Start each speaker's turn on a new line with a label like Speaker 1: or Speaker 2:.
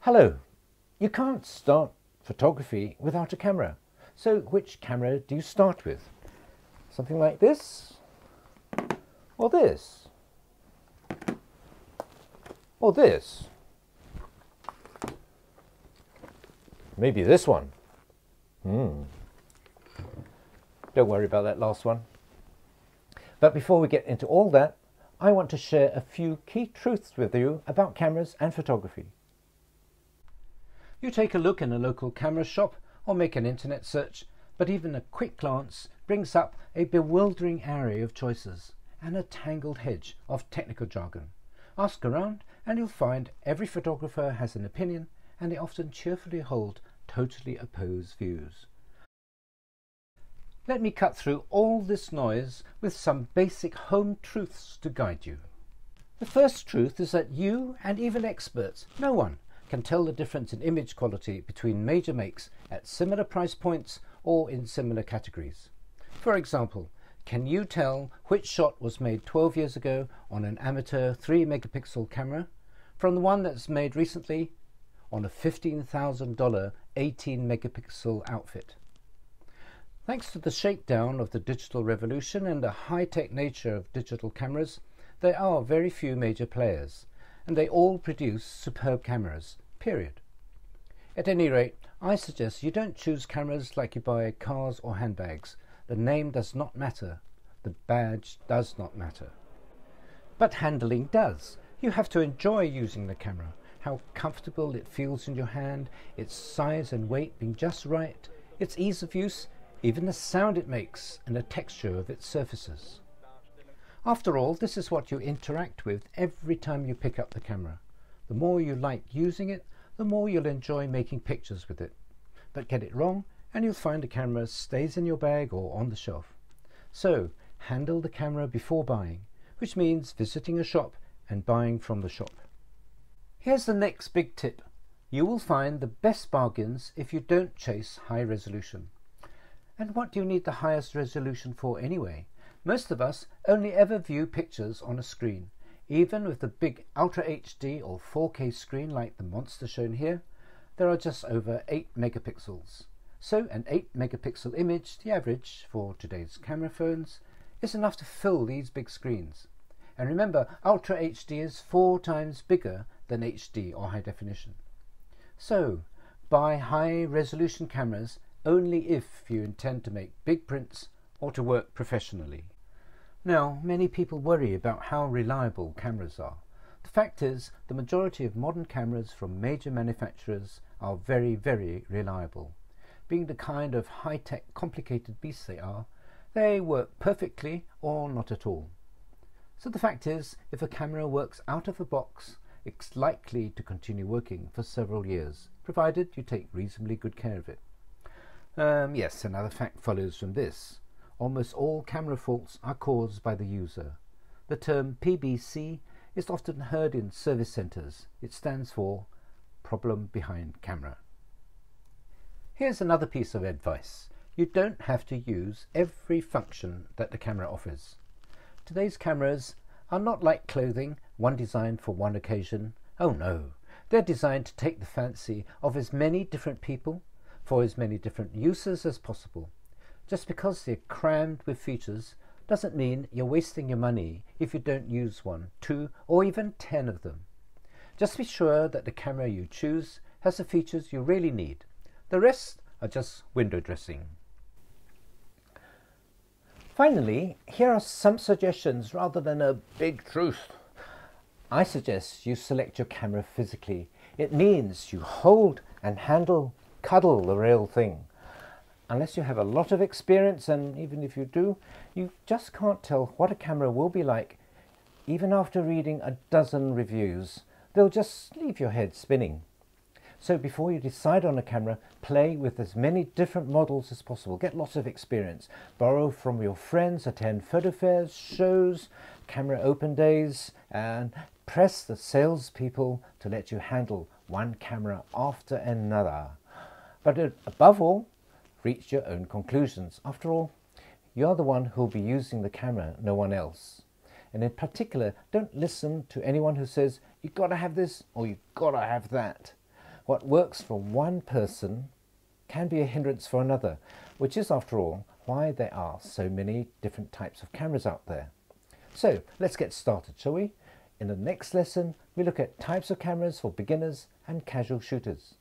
Speaker 1: Hello. You can't start photography without a camera. So which camera do you start with? Something like this? Or this? Or this? Maybe this one. Don't worry about that last one. But before we get into all that, I want to share a few key truths with you about cameras and photography. You take a look in a local camera shop or make an internet search, but even a quick glance brings up a bewildering array of choices and a tangled hedge of technical jargon. Ask around and you'll find every photographer has an opinion, and they often cheerfully hold totally opposed views. Let me cut through all this noise with some basic home truths to guide you. The first truth is that you, and even experts, no one, can tell the difference in image quality between major makes at similar price points or in similar categories. For example, can you tell which shot was made 12 years ago on an amateur 3 megapixel camera from the one that's made recently on a $15,000 18 megapixel outfit? Thanks to the shakedown of the digital revolution and the high-tech nature of digital cameras, there are very few major players, and they all produce superb cameras, period. At any rate, I suggest you don't choose cameras like you buy cars or handbags. The name does not matter. The badge does not matter. But handling does. You have to enjoy using the camera, how comfortable it feels in your hand, its size and weight being just right, its ease of use, even the sound it makes and the texture of its surfaces. After all, this is what you interact with every time you pick up the camera. The more you like using it, the more you'll enjoy making pictures with it. But get it wrong and you'll find the camera stays in your bag or on the shelf. So handle the camera before buying, which means visiting a shop and buying from the shop. Here's the next big tip. You will find the best bargains if you don't chase high resolution. And what do you need the highest resolution for anyway? Most of us only ever view pictures on a screen. Even with the big Ultra HD or 4K screen like the monster shown here, there are just over 8 megapixels. So an 8 megapixel image, the average for today's camera phones, is enough to fill these big screens. And remember, Ultra HD is 4 times bigger than HD or high definition. So buy high resolution cameras only if you intend to make big prints or to work professionally. Now, many people worry about how reliable cameras are. The fact is, the majority of modern cameras from major manufacturers are very, very reliable. Being the kind of high-tech, complicated beasts they work perfectly or not at all. So the fact is, if a camera works out of the box, it's likely to continue working for several years, provided you take reasonably good care of it. Yes, another fact follows from this. Almost all camera faults are caused by the user. The term PBC is often heard in service centres. It stands for Problem Behind Camera. Here's another piece of advice. You don't have to use every function that the camera offers. Today's cameras are not like clothing, one designed for one occasion. Oh no, they're designed to take the fancy of as many different people for as many different uses as possible. Just because they're crammed with features doesn't mean you're wasting your money if you don't use 1, 2, or even 10 of them. Just be sure that the camera you choose has the features you really need. The rest are just window dressing. Finally, here are some suggestions rather than a big truth. I suggest you select your camera physically. It means you hold and handle, cuddle the real thing. Unless you have a lot of experience, and even if you do, you just can't tell what a camera will be like. Even after reading a dozen reviews, they'll just leave your head spinning. So before you decide on a camera, play with as many different models as possible. Get lots of experience. Borrow from your friends, attend photo fairs, shows, camera open days, and press the salespeople to let you handle one camera after another. But above all, reach your own conclusions. After all, you're the one who'll be using the camera, no one else. And in particular, don't listen to anyone who says, you've got to have this or you've got to have that. what works for one person can be a hindrance for another, which is, after all, why there are so many different types of cameras out there. So let's get started, shall we? In the next lesson, we look at types of cameras for beginners and casual shooters.